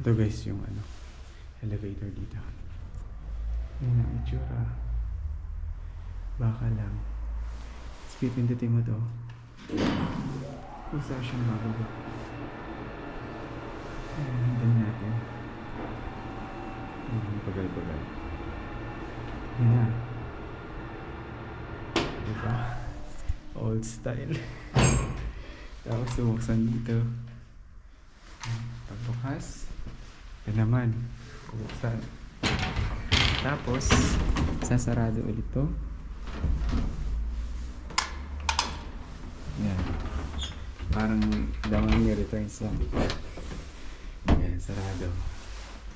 Ito guys yung ano, elevator dito. Yan ang itsura. Baka lang. Tapos pipindutin mo to. Kung saan siya magulo. Ayan, hintayin natin. Ayan, bagal-bagal. Yan na. Diba? Old style. Tapos sumuksan dito. Pagbukas. Ito naman. Buksan. Tapos, sasarado ulit to. Yan. Parang damang yung returns lang. Yan, sarado.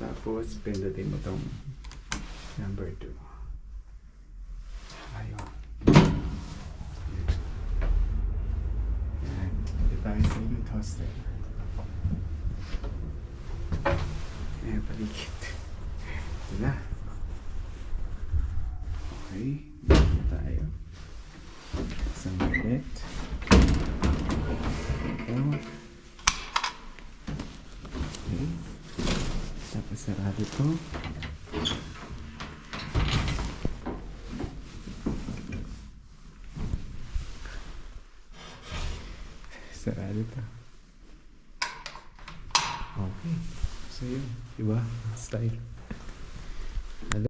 Tapos, pindutin mo tong number 2. Ayun. Yan. Ito tayo sa yung toaster. Ayan, paligid. Ito na. Okay. Dito tayo. Isang ulit. Ito. Okay. Tapos sarado ito. Sarado ito. Okay. So yun. Diba? Style. Hello.